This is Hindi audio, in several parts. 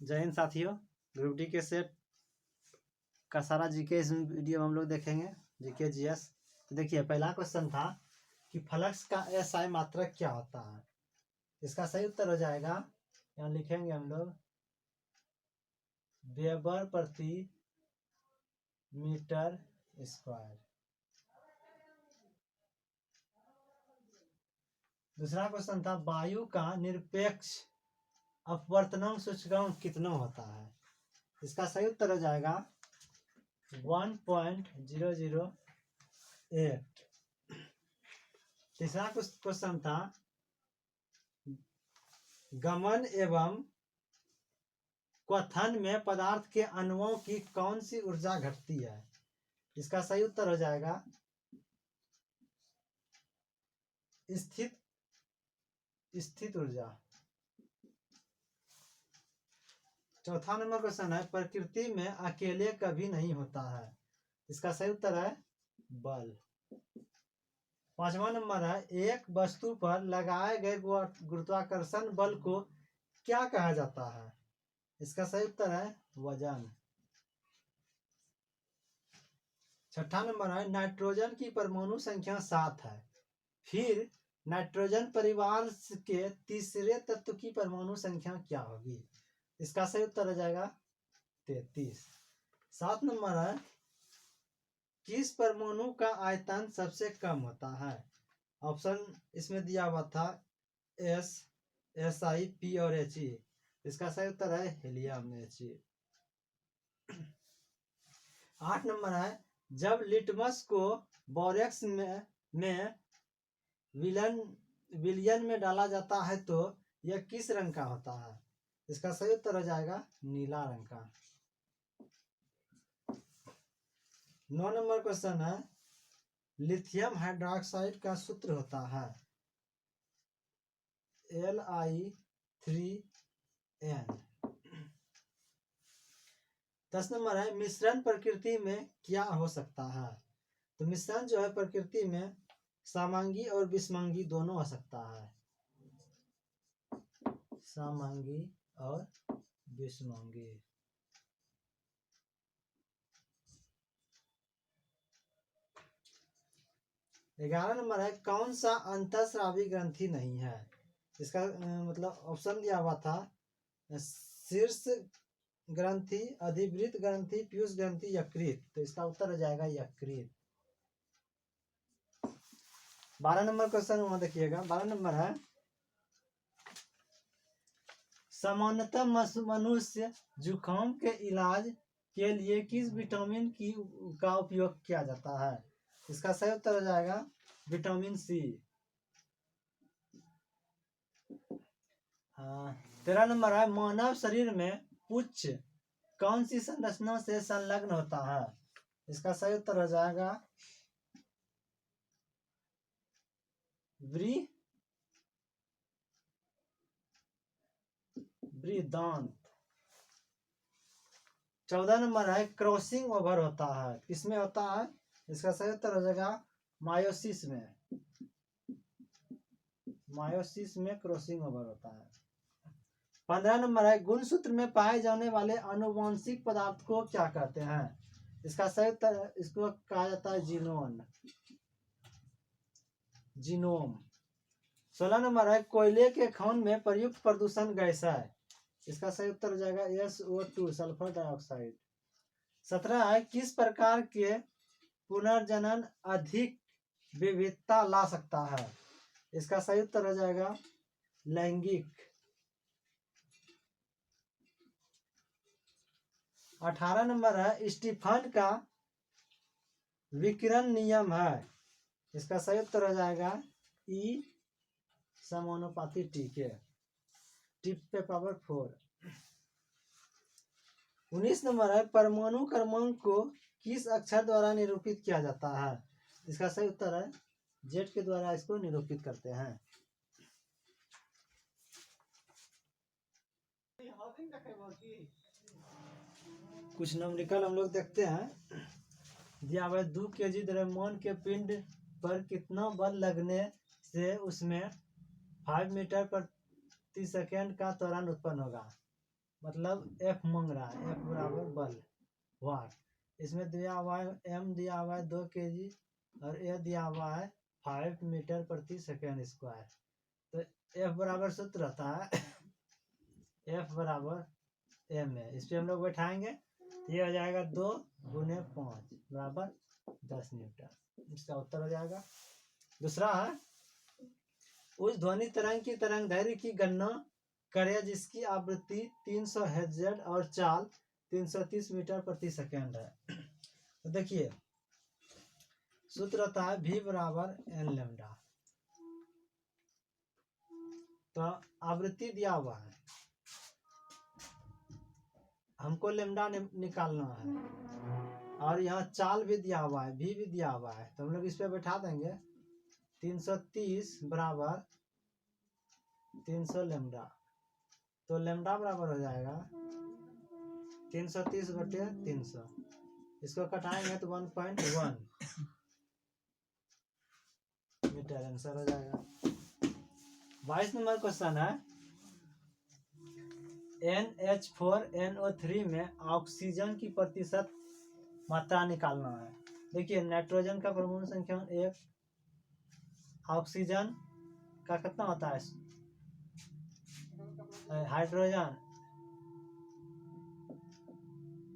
जय हिंद साथियों। ग्रुप डी के सेट का सारा जीके इस वीडियो में हम लोग देखेंगे। GK GS. तो देखिए, पहला क्वेश्चन था कि फ्लक्स का एसआई मात्रक क्या होता है। इसका सही उत्तर हो जाएगा, यहाँ लिखेंगे हम लोग, वेबर प्रति मीटर स्क्वायर। दूसरा क्वेश्चन था वायु का निरपेक्ष अपवर्तनांक सूचकांक कितना होता है। इसका सही उत्तर हो जाएगा 1.008। तीसरा क्वेश्चन था गमन एवं क्वथन में पदार्थ के अणुओं की कौन सी ऊर्जा घटती है। इसका सही उत्तर हो जाएगा स्थित ऊर्जा। चौथा नंबर क्वेश्चन है प्रकृति में अकेले कभी नहीं होता है। इसका सही उत्तर है बल। पांचवा नंबर है एक वस्तु पर लगाए गए गुरुत्वाकर्षण बल को क्या कहा जाता है। इसका सही उत्तर है वजन। छठा नंबर है नाइट्रोजन की परमाणु संख्या 7 है, फिर नाइट्रोजन परिवार के तीसरे तत्व की परमाणु संख्या क्या होगी। इसका सही उत्तर हो जाएगा 33। 7 नंबर है किस परमाणु का आयतन सबसे कम होता है। ऑप्शन इसमें दिया हुआ था एस, एसआई, पी और एचई। इसका सही उत्तर है हीलियम एचई। 8 नंबर है जब लिटमस को बोरेक्स में विलयन में डाला जाता है तो यह किस रंग का होता है। इसका सही उत्तर हो जाएगा नीला रंग का। 9 नंबर क्वेश्चन है लिथियम हाइड्रोक्साइड का सूत्र होता है Li3n। 10 नंबर है मिश्रण प्रकृति में क्या हो सकता है। तो मिश्रण जो है प्रकृति में समांगी और विषमांगी दोनों हो सकता है। समांगी और विषमांगी। 11 नंबर है कौन सा अंतःस्रावी ग्रंथि नहीं है। इसका मतलब ऑप्शन दिया हुआ था शीर्ष ग्रंथि, अधिवृत ग्रंथि, पीयूष ग्रंथि, यकृत। तो इसका उत्तर हो जाएगा यकृत। 12 नंबर क्वेश्चन वहां देखिएगा। 12 नंबर है सामान्यतः मनुष्य जुकाम के इलाज के लिए किस विटामिन का उपयोग किया जाता है। इसका सही उत्तर हो जाएगा विटामिन सी। 13 नंबर है मानव शरीर में पुच्छ कौन सी संरचना से संलग्न होता है। इसका सही उत्तर हो जाएगा वृदांत। 14 नंबर है क्रॉसिंग ओवर होता है किसमें होता है। इसका सही उत्तर हो जाएगा मायोसिस में। मायोसिस में क्रॉसिंग ओवर होता है। 15 नंबर है गुणसूत्र में पाए जाने वाले आनुवंशिक पदार्थ को क्या कहते हैं। इसका सही उत्तर इसको कहा जाता है जीनोम। 16 नंबर है कोयले के खन में प्रयुक्त प्रदूषण गैस है। इसका सही उत्तर हो जाएगा SO2 सल्फर डाइऑक्साइड। 17 है किस प्रकार के पुनर्जनन अधिक विविधता ला सकता है। इसका सही उत्तर हो जाएगा लैंगिक। 18 नंबर है स्टीफन का विकिरण नियम है। इसका सही उत्तर हो जाएगा E समानुपाती टी के टिप पे पावर 4। 19 नंबर है परमाणु क्रमांक को किस अक्षर द्वारा निरूपित किया जाता है। इसका सही उत्तर है जेड के द्वारा इसको निरूपित करते हैं। कुछ न्यूमेरिकल हम लोग देखते हैं। दिया हुआ 2 kg द्रव्यमान के पिंड पर कितना बल लगने से उसमें 5 मीटर प्रति सेकेंड का त्वरण उत्पन्न होगा। मतलब एफ मांग रहा है, एफ बराबर बल वाट। इसमें दिया हुआ है एम दिया हुआ है 2 kg और ए दिया हुआ है 5 मीटर प्रति सेकेंड स्क्वायर। तो एफ बराबर सूत्र रहता है एफ बराबर एम है, इस पर हम लोग बैठाएंगे, ये हो जाएगा 2 गुने 5 बराबर 10 न्यूटन। इसका उत्तर हो जाएगा। दूसरा है उस ध्वनि तरंग की तरंग दैर्घ्य की गणना करें जिसकी आवृत्ति 300 हर्ट्ज और चाल 330 मीटर प्रति सेकेंड है। तो देखिए सूत्र होता है v बराबर एन लेमडा। तो आवृत्ति दिया हुआ है, हमको लेमडा निकालना है, और यहाँ चाल भी दिया हुआ है, v भी दिया हुआ है। तो हम लोग इस पे बैठा देंगे 330 बराबर 300 लेमडा। तो लेमडा बराबर हो जाएगा 330 बटे 300, इसको कटाएंगे तो 1.1 मीटर आंसर हो जाएगा। 22 नंबर क्वेश्चन है NH4NO3 में ऑक्सीजन की प्रतिशत मात्रा निकालना है। देखिए नाइट्रोजन का परमाणु संख्या 1, ऑक्सीजन का कितना होता है, हाइड्रोजन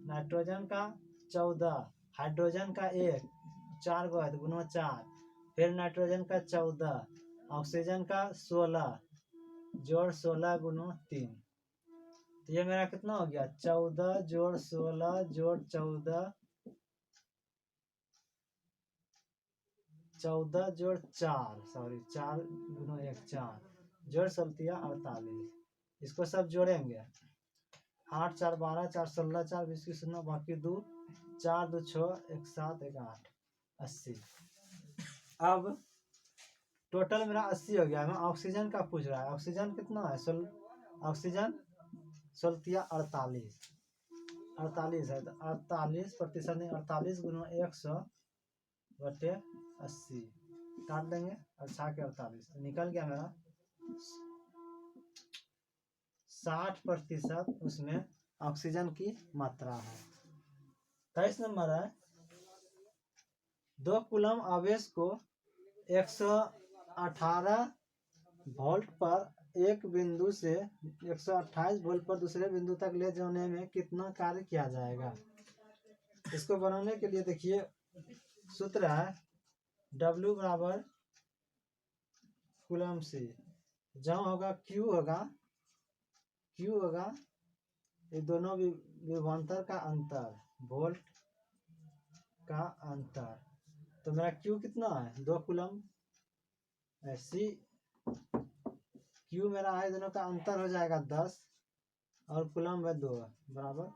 नाइट्रोजन का 14, हाइड्रोजन का 1, 4 गो है तो गुना 4, फिर नाइट्रोजन का 14, ऑक्सीजन का 16 जोड़ 16 गुना 3। तो ये मेरा कितना हो गया 14 जोड़ 16 जोड़ 14 जोड़ 4, सॉरी 4 गुना 1 4 जोड़ 17 48। इसको सब जोड़ेंगे 8 4 12 4 16 4 20 की 0 बाकी 2 4 2 6 1 7 1 8 80। अब टोटल मेरा 80 हो गया। मैं ऑक्सीजन का पूछ रहा है, ऑक्सीजन कितना है, ऑक्सीजन 48 है, तो 48% नहीं 48 गुना 100 बटे 80 काट देंगे और 6 के 48 तो निकल गया मेरा 60% उसमें ऑक्सीजन की मात्रा है। 23 नंबर है 2 कूलम आवेश को 118 वोल्ट पर एक बिंदु से 128 वोल्ट पर दूसरे बिंदु तक ले जाने में कितना कार्य किया जाएगा। इसको बनाने के लिए देखिए सूत्र है W बराबर कूलम से, जहाँ होगा Q होगा ये दोनों विभवांतर का अंतर, वोल्ट का अंतर। तो मेरा Q कितना है 2 कूलम, ऐसी Q मेरा है दोनों का अंतर हो जाएगा 10 और कूलम है 2 बराबर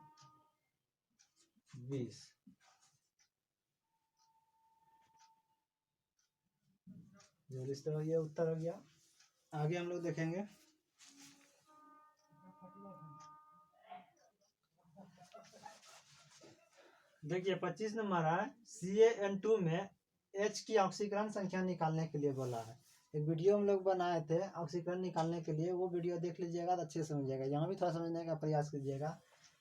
20। जो इस तरह ये उत्तर हो गया। आगे हम लोग देखेंगे देखिए 25 नंबर है CaN2 में H की ऑक्सीकरण संख्या निकालने के लिए बोला है। एक वीडियो हम लोग बनाए थे ऑक्सीकरण निकालने के लिए, वो वीडियो देख लीजिएगा तो अच्छे से समझिएगा, यहाँ भी थोड़ा समझने का प्रयास कीजिएगा।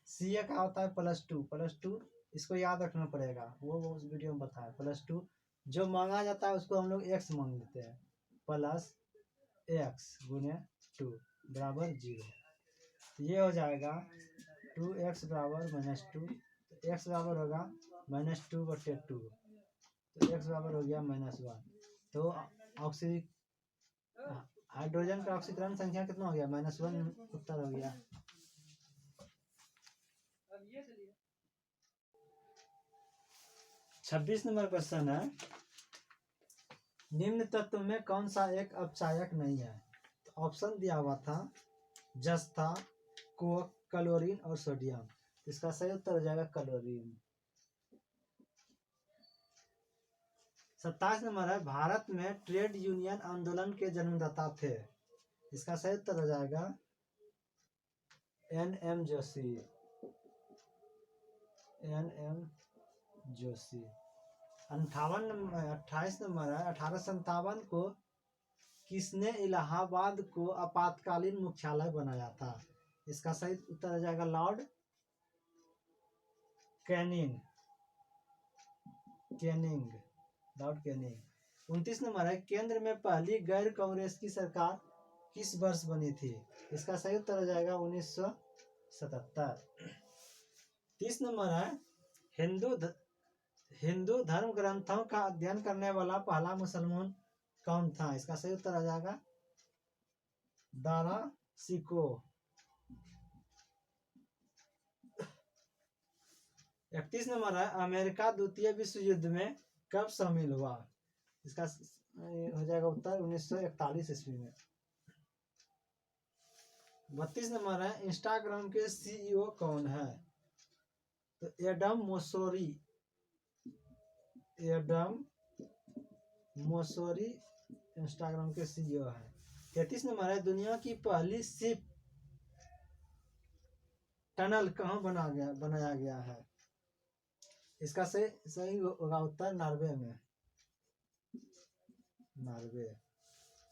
Ca का होता है +2, इसको याद रखना पड़ेगा, वो उस वीडियो में बताया +2। जो मांगा जाता है उसको हम लोग x मान लेते हैं, प्लस x गुने 2 बराबर 0। ये हो जाएगा 2x बराबर -2, तो x बराबर होगा -2 बटे 2, तो x बराबर हो गया -1। तो हाइड्रोजन का ऑक्सीकरण संख्या कितना हो गया -1, उत्तर हो गया। छब्बीस नंबर क्वेश्चन है निम्न तत्व में कौन सा एक अपचायक नहीं है। तो ऑप्शन दिया हुआ था जस्ता, कोक, क्लोरीन और सोडियम। इसका सही उत्तर हो जाएगा क्लोरीन। 27 नंबर है भारत में ट्रेड यूनियन आंदोलन के जन्मदाता थे। इसका सही उत्तर हो जाएगा NM जोशी। 28 नंबर है 1857 को किसने इलाहाबाद को आपातकालीन मुख्यालय बनाया था। इसका सही उत्तर आ जाएगा Lord Canning. Lord Canning. 29 number है, केंद्र में पहली गैर कांग्रेस की सरकार किस वर्ष बनी थी? इसका सही उत्तर आ जाएगा 1977। 30 नंबर है, हिंदू धर्म ग्रंथों का अध्ययन करने वाला पहला मुसलमान कौन था? इसका सही उत्तर आ जाएगा दारा सिको। 31 नंबर है, अमेरिका द्वितीय विश्व युद्ध में कब शामिल हुआ? इसका हो जाएगा उत्तर 1941 ईस्वी में। 32 नंबर है, इंस्टाग्राम के सीईओ कौन है? तो एडम मोसोरी इंस्टाग्राम के सीईओ है। 33 नंबर है, दुनिया की पहली शिप टनल कहाँ बनाया गया है? इसका सही होगा उत्तर नॉर्वे में।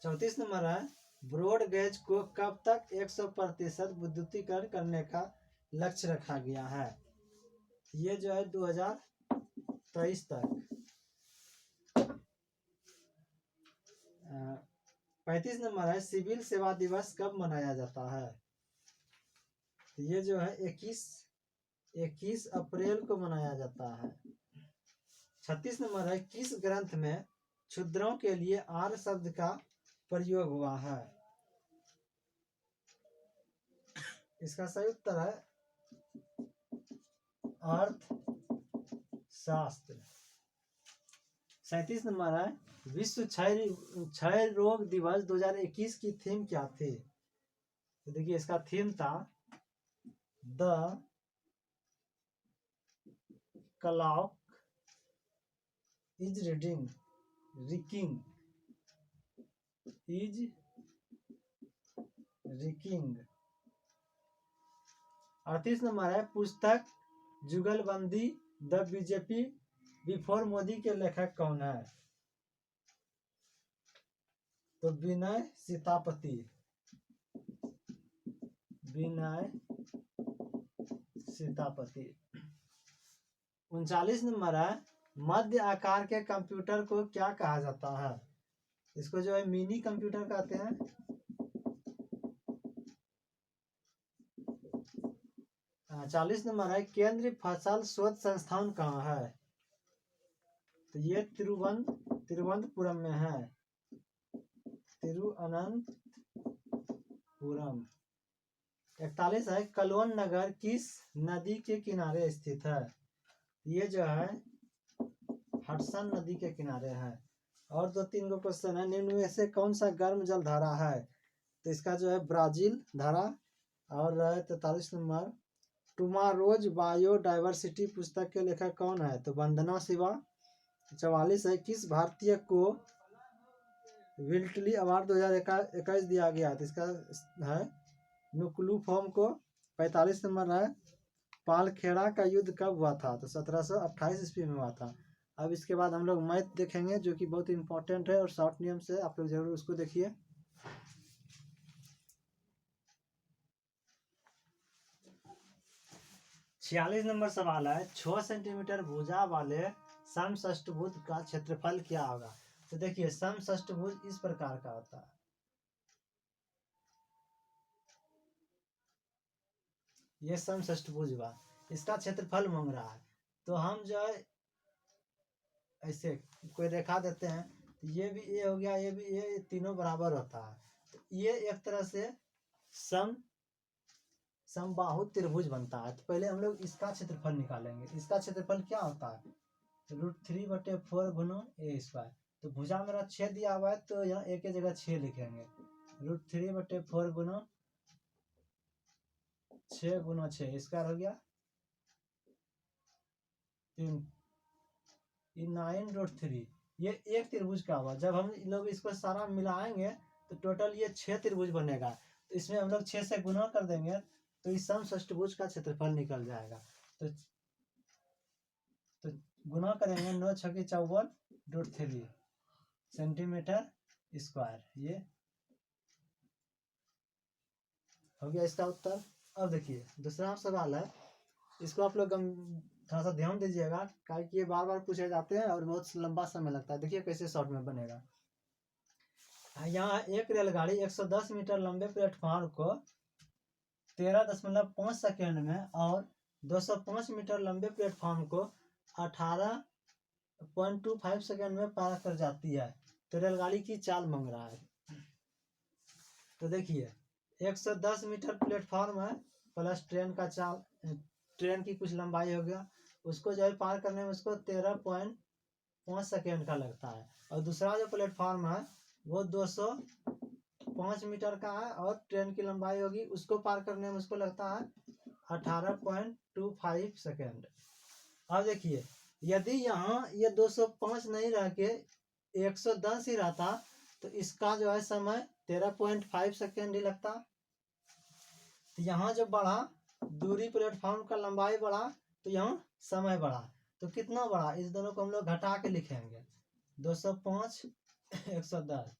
34 नंबर है, ब्रॉड गेज को कब तक 100% विद्युतीकरण करने का लक्ष्य रखा गया है? ये जो है 2023 तक। 35 नंबर है, सिविल सेवा दिवस कब मनाया जाता है? ये जो है 21 अप्रैल को मनाया जाता है। 36 नंबर है, किस ग्रंथ में क्षुद्रों के लिए आर शब्द का प्रयोग हुआ है? इसका सही उत्तर है अर्थशास्त्र। 37 नंबर है, विश्व क्षय रोग दिवस 2021 की थीम क्या थी? तो देखिए इसका थीम था द क्लॉक इज रिकिंग। 38 नंबर है, पुस्तक जुगलबंदी द बीजेपी बिफोर मोदी के लेखक कौन है? तो विनय सीतापति। 39 नंबर है, मध्य आकार के कंप्यूटर को क्या कहा जाता है? इसको जो है मिनी कंप्यूटर कहते हैं। 40 नंबर है, केंद्रीय फसल शोध संस्थान कहाँ है? तो ये तिरुवनंतपुरम में है। तिरुअनंतपुरम। 41 है, कलोन नगर किस नदी के किनारे स्थित है? ये जो है हडसन नदी के किनारे है। और 2-3 गो क्वेश्चन है, निम्न में से कौन सा गर्म जल धारा है? तो इसका जो है ब्राजील धारा। और 43 नंबर, टुमारोज बायोडायवर्सिटी पुस्तक के लेखक कौन है? तो वंदना शिवा। 44 है, किस भारतीय को विल्टली अवार्ड 2021 दिया गया? तो इसका है नुकुलू फॉर्म को। 45 नंबर है, पालखेड़ा का युद्ध कब हुआ था? तो 1728 ईस्वी में हुआ था। अब इसके बाद हम लोग मैथ देखेंगे जो कि बहुत इंपॉर्टेंट है और शॉर्ट नियम से आप लोग जरूर उसको देखिए। 46 नंबर सवाल है, 6 सेंटीमीटर भुजा वाले समषष्टभुज का क्षेत्रफल क्या होगा? तो देखिए समषष्टभुज इस प्रकार का होता है। ये समषष्टभुज हुआ, इसका क्षेत्रफल मांग रहा है। तो हम जो है ऐसे कोई रेखा देते हैं, तो ये भी ए हो गया, ये भी ए, तीनों बराबर होता है। तो ये एक तरह से समबाहु त्रिभुज बनता है। तो पहले हम लोग इसका क्षेत्रफल निकालेंगे। इसका क्षेत्रफल क्या होता है? √3/4 गुना a²। तो भुजा मेरा 6 दिया हुआ है, तो यहाँ a की जगह 6 लिखेंगे। √3/4 गुना 6 इसका हो गया 3। 9√3। ये एक त्रिभुज का हुआ। जब हम लोग इसको सारा मिलाएंगे तो टोटल ये 6 त्रिभुज बनेगा। तो इसमें हम लोग 6 से गुना कर देंगे तो इस समषष्टभुज का क्षेत्रफल निकल जाएगा। तो गुना करेंगे 9×6=54.3 सेंटीमीटर स्क्वायर। ये हो गया इसका उत्तर। अब देखिए दूसरा सवाल है, इसको आप लोग थोड़ा सा ध्यान दीजिएगा, क्या कि ये बार बार पूछे जाते हैं और बहुत लंबा समय लगता है। देखिए कैसे शॉर्ट में बनेगा। यहाँ एक रेलगाड़ी 110 मीटर लंबे प्लेटफॉर्म को 13.5 सेकेंड में और 205 मीटर लंबे प्लेटफॉर्म को 18.25 सेकेंड में पार कर जाती है। तो रेलगाड़ी की चाल मांग रहा है। तो देखिए 110 मीटर प्लेटफॉर्म है प्लस ट्रेन का चाल, ट्रेन की कुछ लंबाई हो गया, उसको जो है पार करने में उसको 13.5 सेकेंड का लगता है। और दूसरा जो प्लेटफॉर्म है वो 205 मीटर का है और ट्रेन की लंबाई होगी, उसको पार करने में उसको लगता है 18.25 सेकेंड। अब देखिए यदि यहाँ ये 205 नहीं रह के 110 ही रहता तो इसका जो है समय 13.5 सेकेंड ही लगता। तो यहाँ जो बढ़ा दूरी, प्लेटफॉर्म का लंबाई बढ़ा तो यहाँ समय बढ़ा। तो कितना बढ़ा, इस दोनों को हम लोग घटा के लिखेंगे। 205 110,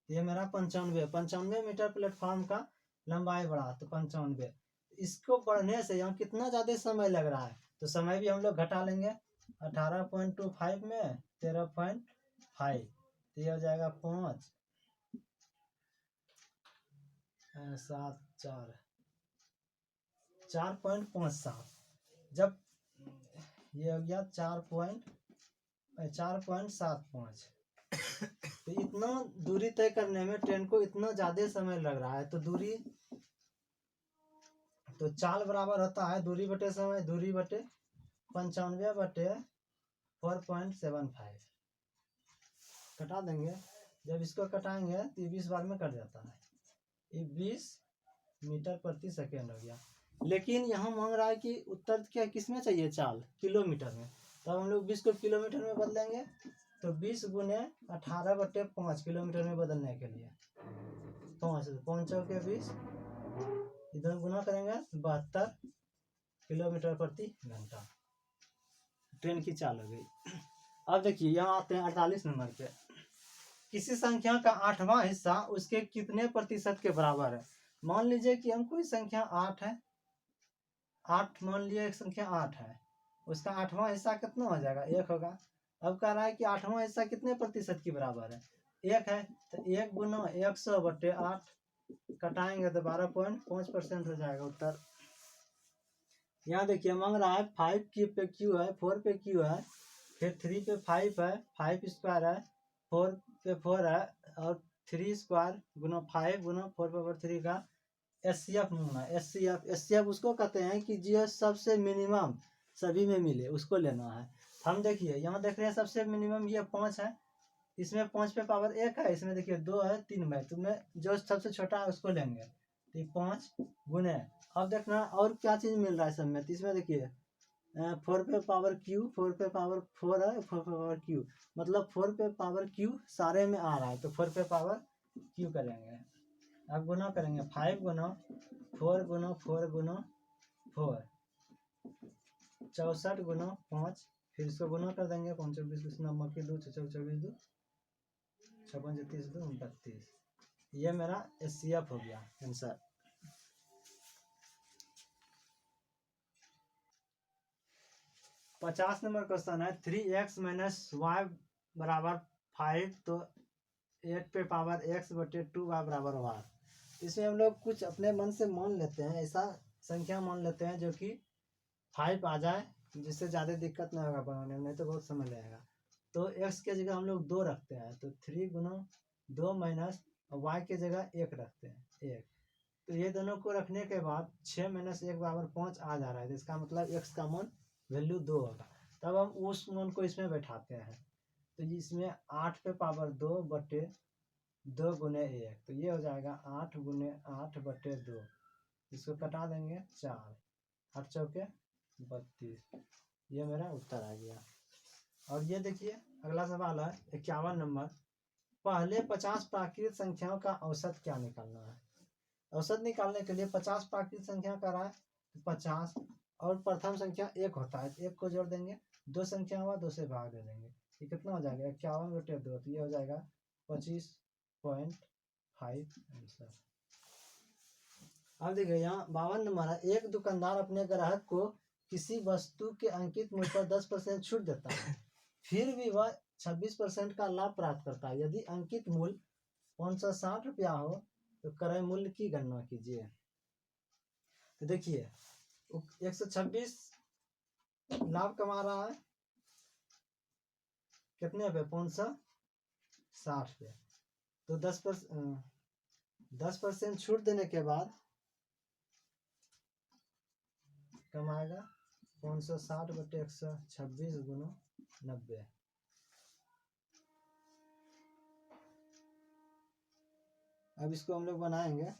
ये मेरा 95 मीटर प्लेटफॉर्म का लंबाई बढ़ा तो 95। इसको बढ़ने से यहाँ कितना ज्यादा समय लग रहा है, तो समय भी हम लोग घटा लेंगे। 18.25 में 13.5, तो ये हो जाएगा 5 7 4.57। जब ये हो गया 4.75, तो इतना दूरी तय करने में ट्रेन को इतना ज्यादा समय लग रहा है। तो दूरी, तो चाल बराबर होता है दूरी बटे समय, दूरी बटे 95 बटे 4.75 कटा देंगे। जब इसको कटाएंगे तो ये 20 बार में कट जाता है, ये 20 मीटर प्रति सेकेंड हो गया। लेकिन यहाँ मांग रहा है कि उत्तर क्या किस में चाहिए, चाल किलोमीटर में। तब हम लोग 20 को किलोमीटर में बदलेंगे, तो 20 गुने 18/5 किलोमीटर में बदलने के लिए 5 के 20, इधर गुना करेंगे 72 किलोमीटर प्रति घंटा ट्रेन की चाल हो गई। अब देखिए यहाँ आते हैं 48 नंबर पे। किसी संख्या का 8वां हिस्सा उसके कितने प्रतिशत के बराबर है। मान लीजिए कि हम कोई संख्या 8 है, 8 मान लिया एक संख्या 8 है, उसका 8वां हिस्सा कितना हो जाएगा, 1 होगा। अब कह रहा है कि 8वां हिस्सा कितने प्रतिशत के बराबर है, 1 है। तो 1 गुना 100/8 कटाएंगे तो 12.5% हो जाएगा उत्तर। यहाँ देखिए मांग रहा है 5 पे क्यू है, 4 पे क्यू है, फिर 3 पे 5 है, 5 स्क्वायर है, 4 पे 4 है, और 3 स्क्वायर गुना 5 गुना 4/3 का SCF मांगना है। SCF उसको कहते हैं कि जो सबसे मिनिमम सभी में मिले उसको लेना है। हम देखिए यहाँ देख रहे हैं सबसे मिनिमम ये 5 है, इसमें 5 पे पावर 1 है, इसमें देखिए 2 है, 3 में, तो मैं जो सबसे छोटा है उसको लेंगे। तो 5 गुने, अब देखना और क्या चीज मिल रहा है सब में। तो इसमें देखिए 4 पे पावर क्यू, 4 पे पावर 4 है, 4 पे पावर क्यू, मतलब 4 पे पावर क्यू सारे में आ रहा है, तो 4 पे पावर क्यू करेंगे। अब गुना करेंगे 5 गुना 4 गुना 4 गुना 4, 64 गुना 5, फिर इसको गुना कर देंगे। 5 24 नंबर के 2 24 2 56 30 2 32, ये मेरा SCF हो गया आंसर। पचास नंबर क्वेश्चन है 3x - y बराबर 5, तो 8 पे पावर x/2y बराबर y। इसमें हम लोग कुछ अपने मन से मान लेते हैं, ऐसा संख्या मान लेते हैं जो कि 5 आ जाए, जिससे ज़्यादा दिक्कत नहीं होगा बनाने में, नहीं तो बहुत समय लगेगा। तो x के जगह हम लोग 2 रखते हैं, तो 3 गुना 2 माइनस y के जगह 1 रखते हैं, 1। तो ये दोनों को रखने के बाद 6 - 1 बराबर 5 आ जा रहा है, तो इसका मतलब x का मान वैल्यू 2 होगा। तब हम उस मान को इसमें बैठाते हैं, तो इसमें 8 पे पावर 2 बटे 2 गुने 1, तो ये हो जाएगा 8 गुने 8 बटे 2, इसको कटा देंगे 4, 8 चौके 32, ये मेरा उत्तर आ गया। और ये देखिए अगला सवाल है 51 नंबर। पहले 50 प्राकृत संख्याओं का औसत क्या निकालना है। औसत निकालने के लिए 50 प्राकृत संख्या का रहा है, 50 और प्रथम संख्या 1 होता है, 1 को जोड़ देंगे, 2 संख्या हुआ 2 से भाग दे देंगे, ये कितना हो जाएगा 51 बटे 2, तो ये हो जाएगा 25.5 आंसर। अब देखिए यहाँ 52 नंबर है। एक दुकानदार अपने ग्राहक को किसी वस्तु के अंकित मूल्य पर 10% छूट देता है, फिर भी वह 26% का लाभ प्राप्त करता है। यदि अंकित मूल्य 560 रुपया हो तो क्रय मूल्य की गणना कीजिए। तो देखिए 126 लाभ कमा रहा है, कितने पे? 560 पे। तो 10% छूट देने के बाद कमाएगा 560 बटे 126 गुना 90। अब इसको हम लोग बनाएंगे,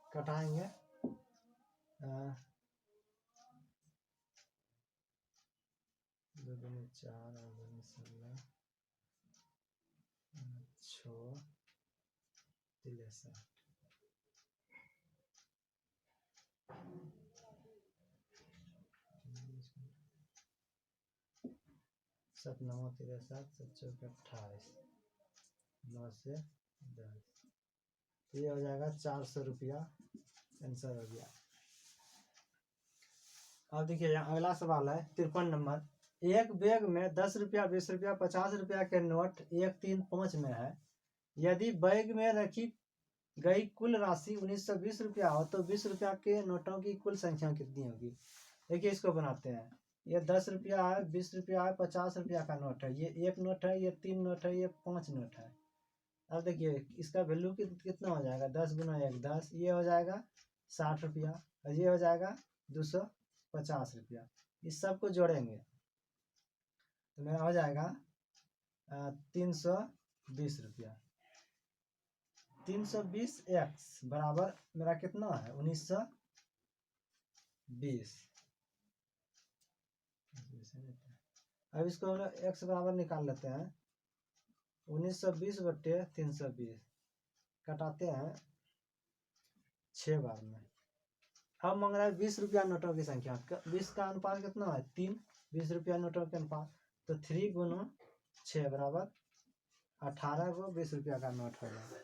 कटाएंगे। 2 दूनी 4 और 2 16 6 63 7 9 63 7 चौक 28 9 से 10। ये हो जाएगा 400 रुपया। आंसर हो गया। अब देखिए यहाँ अगला सवाल है 53 नंबर। एक बैग में 10 रुपया 20 रुपया 50 रुपया के नोट 1 3 5 में है। यदि बैग में रखी गई कुल राशि 1920 रुपया हो तो 20 रुपया के नोटों की कुल संख्या कितनी होगी? देखिए इसको बनाते हैं। ये 10 रुपया है, 20 रुपया है, 50 रुपया का नोट है। ये एक नोट है, ये 3 नोट है, ये 5 नोट है। अब देखिए इसका वैल्यू कितना हो जाएगा? 10 गुना 1 10। ये हो जाएगा 60 रुपया और ये हो जाएगा 250 रुपया। इस सब को जोड़ेंगे तो मेरा हो जाएगा 320 रुपया। 320 x बराबर मेरा कितना है? 1920। अब इसको हम लोग x बराबर निकाल लेते हैं। 1920 बटे 320 कटाते हैं 6 बार में। अब मांग रहा है 20 रुपया नोटों की संख्या। 20 का अनुपात कितना है? 3। 20 रुपया नोटों के अनुपात तो 3 गुना 6 बराबर 18 को 20 रुपया का नोट हो जाएगा।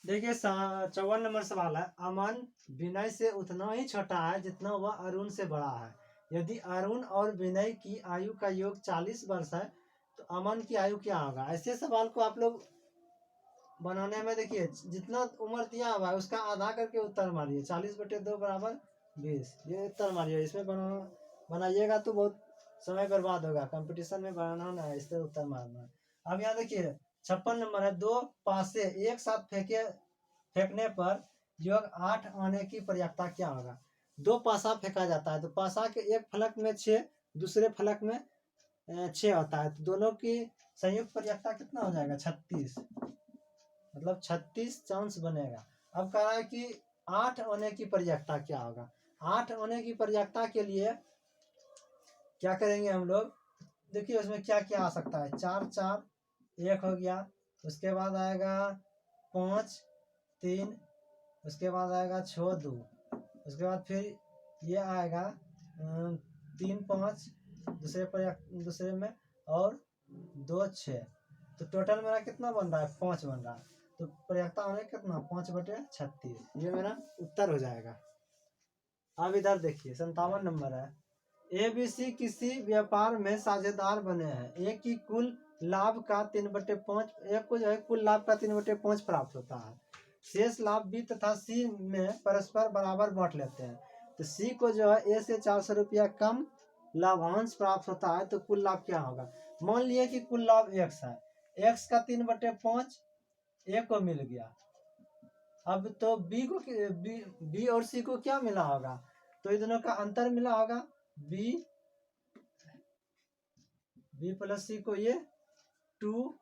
देखिए 54 नंबर सवाल है। अमन विनय से उतना ही छोटा है जितना वह अरुण से बड़ा है। यदि अरुण और विनय की आयु का योग 40 वर्ष है तो अमन की आयु क्या होगा? ऐसे सवाल को आप लोग बनाने में देखिए जितना उम्र दिया हुआ है उसका आधा करके उत्तर मारिए। 40 बटे 2 बराबर 20। ये उत्तर मारिए। इसमें बनाइएगा तो बहुत समय बर्बाद होगा। कंपटीशन में बनाना ना है, इससे उत्तर मारना। अब यहाँ देखिए 56 नंबर है। 2 पासे एक साथ फेंकने पर योग 8 आने की प्रयासता क्या होगा? 2 पासा फेंका जाता है तो पासा के एक फलक में 6, दूसरे फलक में 6 होता है तो दोनों की संयुक्त प्रयासता कितना हो जाएगा? 36। मतलब 36 चांस बनेगा। अब कह रहा है कि 8 आने की प्रयासता क्या होगा? 8 आने की प्रयासता के लिए क्या करेंगे हम लोग? देखिए उसमें क्या क्या आ सकता है। 4 4 1 हो गया, उसके बाद आएगा 5 3, उसके बाद आएगा 6 2, उसके बाद फिर ये आएगा 3 5 दूसरे में और 2 6। तो टोटल मेरा कितना बन रहा है? 5 बन रहा है। तो प्रयासता होने कितना? 5 बटे 36। ये मेरा उत्तर हो जाएगा। अब इधर देखिए 57 नंबर है। ABC किसी व्यापार में साझेदार बने हैं। ए की कुल लाभ का 3/5 एक को जो है कुल लाभ का 3/5 प्राप्त होता है। शेष लाभ बी तथा सी में परस्पर बराबर बांट लेते हैं। तो सी को जो है ए से 400 रुपया कम लाभांश प्राप्त होता है तो कुल लाभ क्या होगा? मान लिए कि कुल लाभ x है। x का 3/5 ए को मिल गया। अब तो बी और सी को क्या मिला होगा? तो इन दोनों का अंतर मिला होगा। बी प्लस सी को ये 2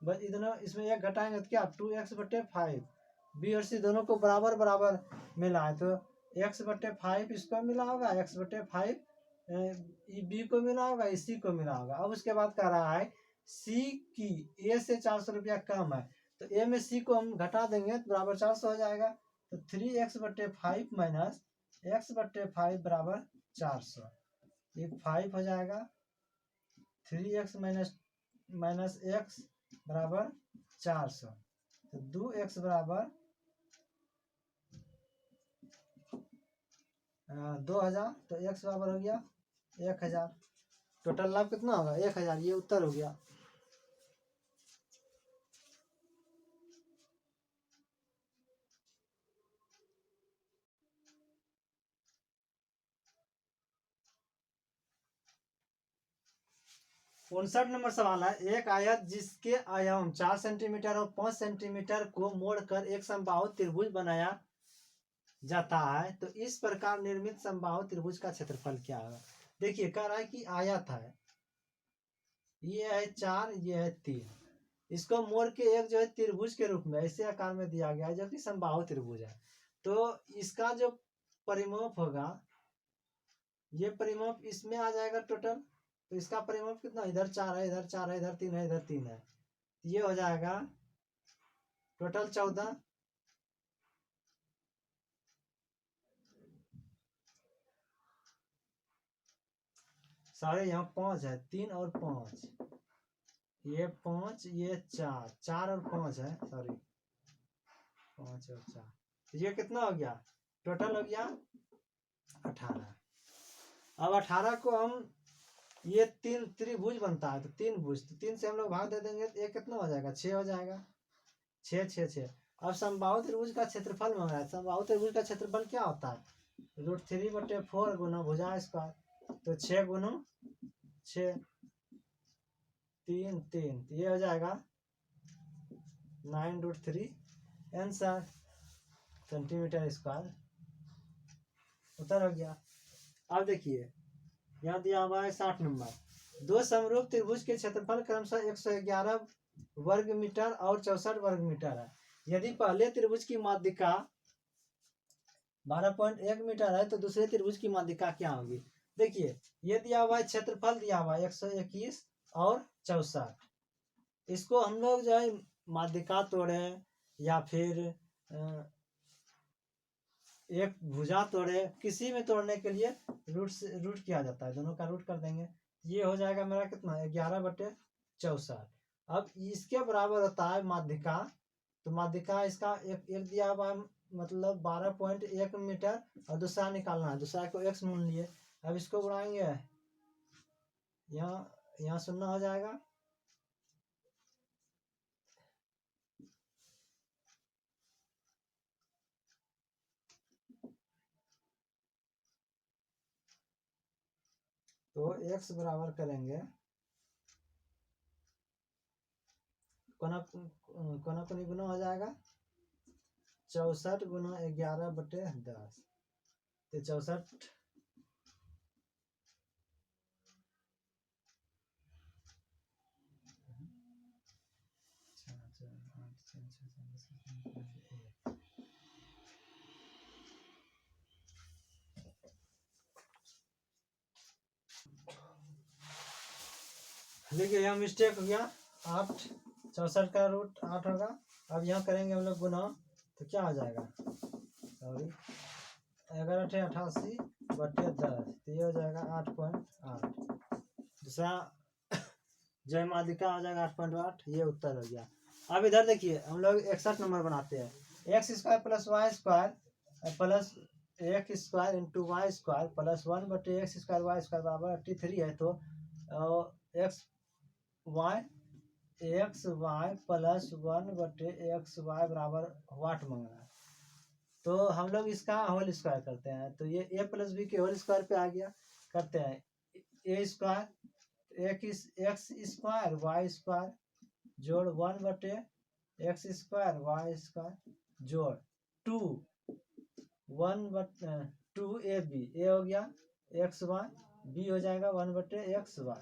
बस इतना इसमें एक घटाएंगे तो क्या 2x/5। बी और सी दोनों को बराबर बराबर मिला है तो x/5 इसको मिला होगा, x/5 बी को मिला होगा, सी को मिला होगा। अब उसके बाद कह रहा है सी की ए से 400 रुपया कम है तो ए में सी को हम घटा देंगे तो बराबर 400 हो जाएगा। तो 3x/5 माइनस x/5 बराबर 400। ये 5 हो जाएगा। 3x माइनस माइनस एक्स बराबर 400, तो 2x बराबर 2000, तो x बराबर हो गया 1000। टोटल लाभ कितना होगा 1000, ये उत्तर हो गया। उनसठ नंबर सवाल है, एक आयत जिसके आयाम 4 सेंटीमीटर और 5 सेंटीमीटर को मोड़कर एक समबाहु त्रिभुज बनाया जाता है, तो इस प्रकार निर्मित समबाहु त्रिभुज का क्षेत्रफल क्या होगा। देखिए कह रहा है कि आयत है, ये है 4, ये है 3, इसको मोड़ के एक जो है त्रिभुज के रूप में ऐसे आकार में दिया गया है जो कि समबाहु त्रिभुज है। तो इसका जो परिमाप होगा, ये परिमाप इसमें आ जाएगा टोटल, तो इसका परिमाप कितना, इधर 4 है, इधर 4 है, इधर 3 है, इधर 3 है, ये हो जाएगा टोटल 14। सारे यहाँ 5 है, 3 और 5, ये 5, ये 4, 4 और 5 है, सॉरी 5 और 4, तो ये कितना हो गया, टोटल हो गया 18। अब 18 को हम, ये 3 त्रिभुज बनता है, तो 3 भुज, तो 3 से हम लोग भाग दे देंगे, तो ये कितना हो जाएगा 6 हो जाएगा, 6 6 6। अब समबाहु त्रिभुज का क्षेत्रफल मांग रहा है। समबाहु त्रिभुज का क्षेत्रफल क्या होता है, √3/4 गुना भुजा स्क्वायर, तो 6 गुना 6, 3 3, तो ये हो जाएगा 9√3 आंसर सेंटीमीटर स्क्वायर, उत्तर हो गया। अब देखिए यहाँ दिया हुआ है 60 नंबर, दो समरूप त्रिभुज के क्षेत्रफल क्रमशः 111 वर्ग मीटर और 64 वर्ग मीटर है। यदि पहले त्रिभुज की माध्यिका 12.1 मीटर है, तो दूसरे त्रिभुज की माध्यिका क्या होगी। देखिए ये दिया हुआ है, क्षेत्रफल दिया हुआ है 121 और 64, इसको हम लोग जो है माध्यिका तोड़े या फिर एक भुजा तोड़े, किसी में तोड़ने के लिए रूट किया जाता है, दोनों का रूट कर देंगे, ये हो जाएगा मेरा कितना 11/64। अब इसके बराबर होता है माध्यिका, तो माध्यिका इसका एक दिया हुआ है, मतलब 12.1 मीटर, और दूसरा निकालना है, दूसरा को x मान लिए। अब इसको बढ़ाएंगे, यहाँ 0 हो जाएगा, तो x बराबर करेंगे, कोना कोनी गुना हो जाएगा 64 गुना 11/10, तो 64 देखिए यहाँ मिस्टेक हो गया, 8, 64 का रूट 8 होगा। अब यहाँ करेंगे हम लोग गुना, तो क्या हो जाएगा, सॉरी 11/88/10, तो ये हो जाएगा 8.8, दूसरा जय माध्यिका हो जाएगा 8.8, ये उत्तर हो गया। अब इधर देखिए हम लोग 61 नंबर बनाते हैं, x² + y² plus x² into y² plus 1/x² y² बराबर 83 है, तो x y प्लस 1/xy बराबर वाट मांग रहा है, तो हम लोग इसका होल स्क्वायर करते हैं, तो ये a + b के होल स्क्वायर पे आ गया, करते हैं a² x² y² जोड़ 1/x² y² जोड़ 2 1/2ab, a हो गया xy, b हो जाएगा 1/xy,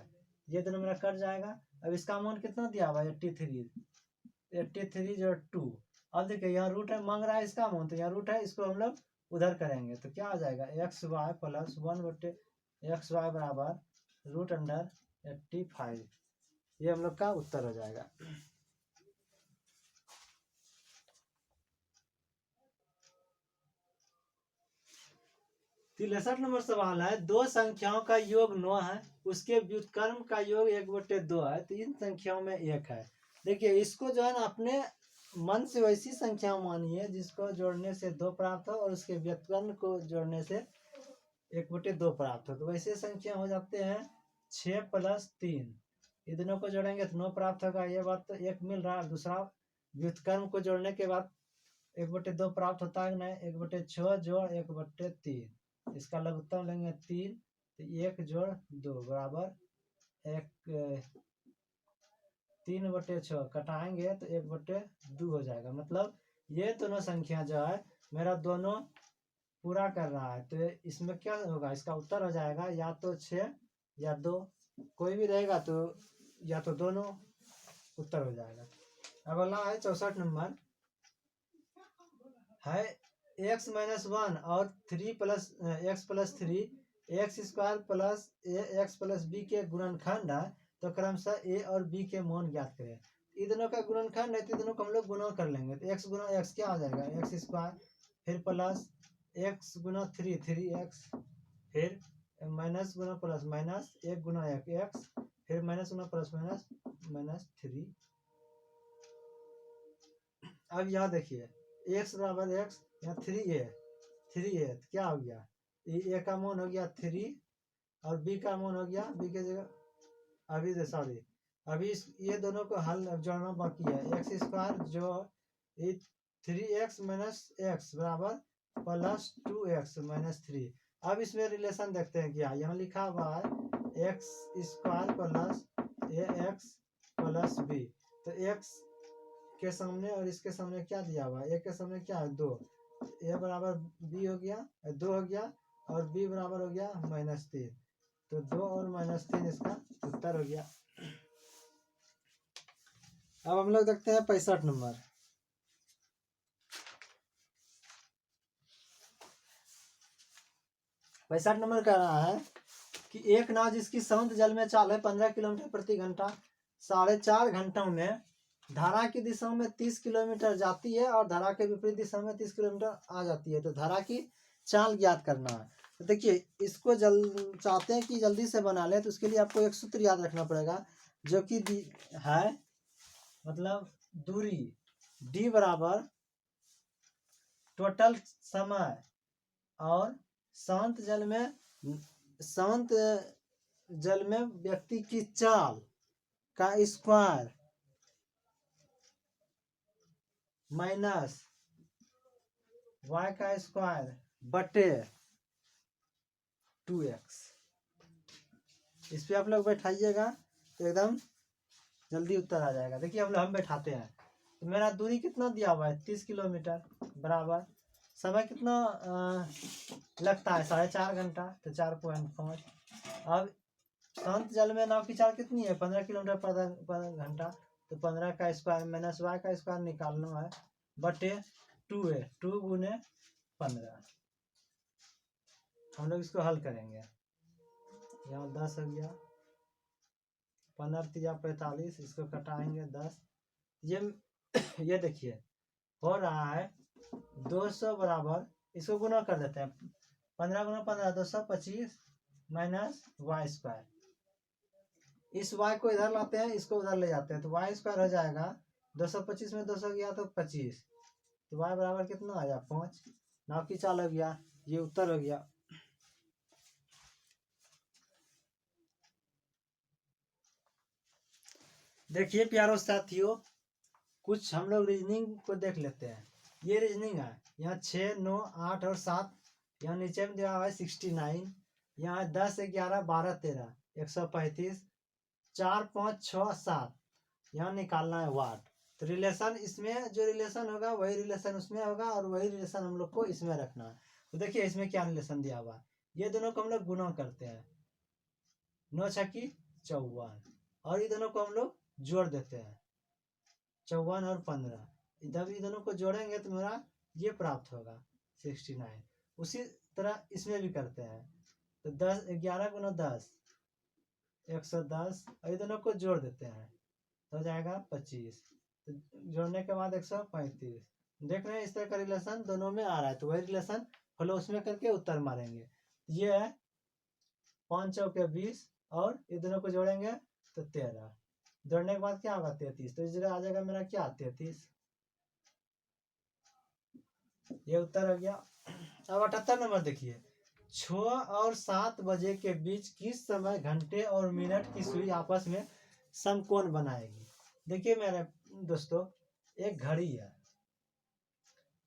ये दोनों मेरा कट जाएगा। अब इसका मान कितना दिया हुआ है 83 जोड़ 2। अब देखिए यहाँ रूट है, मांग रहा है इसका मान, तो यहाँ रूट है, इसको हम लोग उधर करेंगे, तो क्या आ जाएगा xy प्लस 1/xy बराबर √85, ये हम लोग का उत्तर हो जाएगा। 63 नंबर सवाल है, दो संख्याओं का योग 9 है उसके व्युत्क्रम का योग 1/2 है, तो इन संख्याओं में 1 है। देखिए इसको जो है ना अपने मन से वैसी संख्या मानिए जिसको जोड़ने से 2 प्राप्त हो और उसके व्युत्क्रम को जोड़ने से 1/2 प्राप्त हो। तो वैसे संख्या हो जाते हैं 6 + 3, ये दोनों को जोड़ेंगे तो 9 प्राप्त होगा। ये बात तो एक मिल रहा है। दूसरा व्युत्क्रम को जोड़ने के बाद 1/2 प्राप्त होता है नहीं, 1/6 जोड़ 1/3, इसका लघुत्तम लेंगे 3, तो 1 जोड़ 2 बराबर 3/6 कटाएंगे तो 1/2 हो जाएगा। मतलब ये दोनों संख्या जो है मेरा दोनों पूरा कर रहा है, तो इसमें क्या होगा, इसका उत्तर हो जाएगा या तो 6 या 2, कोई भी रहेगा तो या तो दोनों उत्तर हो जाएगा। अब अगला है 64 नंबर है x - 1 और 3 + x + 3 x² plus x + b के गुणनखंड है, तो क्रमशः a और b के मान ज्ञात करें। इन दोनों का गुणनखंड है तो दोनों को हम लोग गुणा कर लेंगे, तो x गुना x क्या हो जाएगा, x², फिर प्लस x गुना 3 3x, फिर माइनस गुना प्लस माइनस 1 गुना 1 x, फिर माइनस गुना प्लस माइनस -3। अब यहाँ देखिए x बराबर x, यहाँ 3a तो क्या हो गया, ए का मान हो गया 3 और b का मान हो गया, b के जगह अभी ये दोनों को हल जोड़ना बाकी है। x² जो 3x - x बराबर +2x - 3। अब इसमें रिलेशन देखते हैं क्या, यहाँ लिखा हुआ है x² plus ax plus b, तो x के सामने और इसके सामने क्या दिया हुआ है, a के सामने क्या है 2, a बराबर b हो गया 2 हो गया और b बराबर हो गया -3, तो 2 और -3 इसका उत्तर हो गया। अब हम लोग देखते हैं 65 नंबर। 65 नंबर कह रहा है कि एक नाव जिसकी शांत जल में चाल है 15 किलोमीटर प्रति घंटा 4.5 घंटों में धारा की दिशा में 30 किलोमीटर जाती है और धारा के विपरीत दिशा में 30 किलोमीटर आ जाती है, तो धारा की चाल ज्ञात करना है। तो देखिए इसको चाहते हैं कि जल्दी से बना ले, तो उसके लिए आपको एक सूत्र याद रखना पड़ेगा जो कि है मतलब दूरी d बराबर टोटल समय और शांत जल में व्यक्ति की चाल का स्क्वायर माइनस y का स्क्वायर बटे 2x। इस पे आप लोग बैठाइएगा तो एकदम जल्दी उत्तर आ जाएगा। देखिए हम बैठाते हैं, तो मेरा दूरी कितना दिया हुआ है 30 किलोमीटर बराबर समय कितना लगता है 4.5 घंटा, तो 4.5। अब शांत जल में नाव की चाल कितनी है 15 किलोमीटर पर घंटा, तो 15 का स्क्वायर माइनस y का स्क्वायर निकालना है बटे 2 है 2 गुने 15। हम लोग इसको हल करेंगे, यहाँ 10 हो गया 15 या 45, इसको कटाएंगे 10। ये देखिए हो रहा है 200 बराबर, इसको गुना कर देते हैं 15 गुना 15 225 माइनस y²। इस y को इधर लाते हैं, इसको उधर ले जाते हैं, तो y² हो जाएगा 225 में 200 गया तो 25, तो y बराबर कितना आया 5। नाव की चाल हो गया, ये उत्तर हो गया। देखिए प्यारो साथियों, कुछ हम लोग रीजनिंग को देख लेते हैं। ये रीजनिंग है, यहाँ 6 9 8 और 7, यहाँ नीचे में दिया हुआ है 69, यहाँ 10 11 12 13 135 4 5 6 7, यहाँ निकालना है वाट। तो रिलेशन इसमें जो रिलेशन होगा वही रिलेशन उसमें होगा और वही रिलेशन हम लोग को इसमें रखना है। तो देखिए इसमें क्या रिलेशन दिया हुआ है, ये दोनों को हम लोग गुना करते हैं 9 छक्की 54 और ये दोनों को हम लोग जोड़ देते हैं 54 और 15, जब ये दोनों को जोड़ेंगे तो मेरा ये प्राप्त होगा 69। उसी तरह इसमें भी करते हैं, तो 10 11 गुना 10 110 और ये दोनों को जोड़ देते हैं तो हो जाएगा 25, तो जोड़ने के बाद 135। देख रहे हैं इस तरह का रिलेशन दोनों में आ रहा है, तो वही रिलेशन फॉलो उसमें करके उत्तर मारेंगे। ये है 5 चौके 20 और ये दोनों को जोड़ेंगे तो 13, जोड़ने के बाद क्या होगा 33, तो इस जगह आ जाएगा मेरा क्या 33। ये उत्तर हो गया। अब 78 नंबर देखिए, 6 और 7 बजे के बीच किस समय घंटे और मिनट की सुई आपस में समकोण बनाएगी। देखिए मेरे दोस्तों, एक घड़ी है,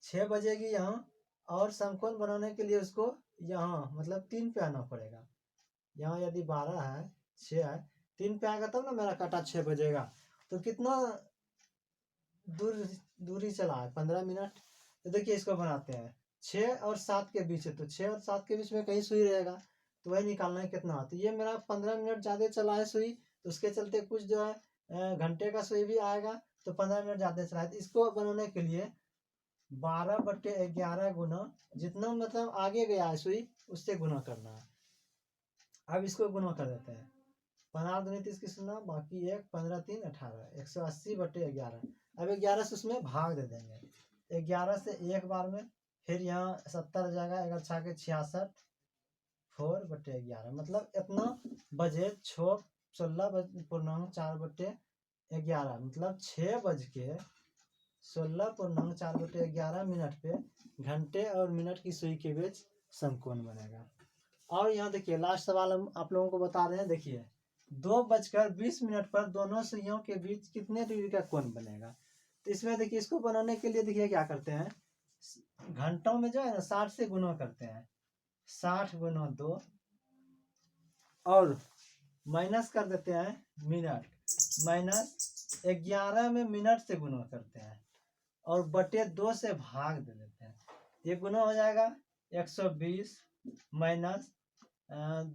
6 बजेगी यहाँ, और समकोण बनाने के लिए उसको यहाँ मतलब 3 पे आना पड़ेगा। यहाँ यदि 12 है, 6 है, 3 पे आएगा तब ना मेरा काटा 6 बजेगा। तो कितना दूरी चला है, 15 मिनट। तो देखिए इसको बनाते हैं, 6 और 7 के बीच है, तो 6 और 7 के बीच में कहीं सुई रहेगा, तो वही निकालना है कितना। तो ये मेरा 15 मिनट ज़्यादा चला है सुई, तो उसके चलते कुछ जो है घंटे का सुई भी आएगा, तो 15 मिनट ज़्यादा चला है। तो इसको बनाने के लिए 12/11 गुना जितना मतलब आगे गया है सुई उससे गुना करना है। अब इसको गुना कर देते हैं, 15 दूनी 30 की सुना, बाकी 1, 15 3 18, 180/11। अब 11 से उसमें भाग दे देंगे, 11 से एक बार में, फिर यहाँ 70 जाएगा, 11 6 के 66, 4/11 मतलब इतना बजे 16:4/11 मतलब 6:16:4/11 पे घंटे और मिनट की सुई के बीच समकोण बनेगा। और यहाँ देखिए लास्ट सवाल हम आप लोगों को बता रहे हैं, देखिए 2:20 पर दोनों सुइयों के बीच कितने डिग्री का कोण बनेगा। तो इसमें देखिए इसको बनाने के लिए देखिए क्या करते हैं, घंटों में जो है ना 60 से गुना करते हैं, 60 गुना 2, और माइनस कर देते हैं मिनट, -11 में मिनट से गुना करते हैं, और बटे 2 से भाग दे देते हैं। ये गुना हो जाएगा 120 माइनस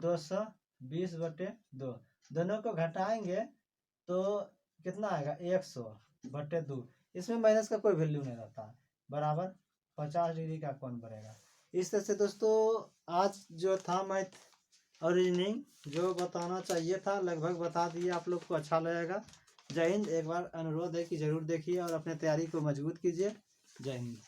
220/2, दोनों को घटाएंगे तो कितना आएगा 100/2। इसमें माइनस का कोई वैल्यू नहीं रहता, बराबर 50 डिग्री का कोण बनेगा। इस तरह से दोस्तों आज जो था मैथ और रीजनिंग जो बताना चाहिए था लगभग बता दिए, आप लोग को अच्छा लगेगा। जय हिंद। एक बार अनुरोध है कि जरूर देखिए और अपने तैयारी को मजबूत कीजिए। जय हिंद।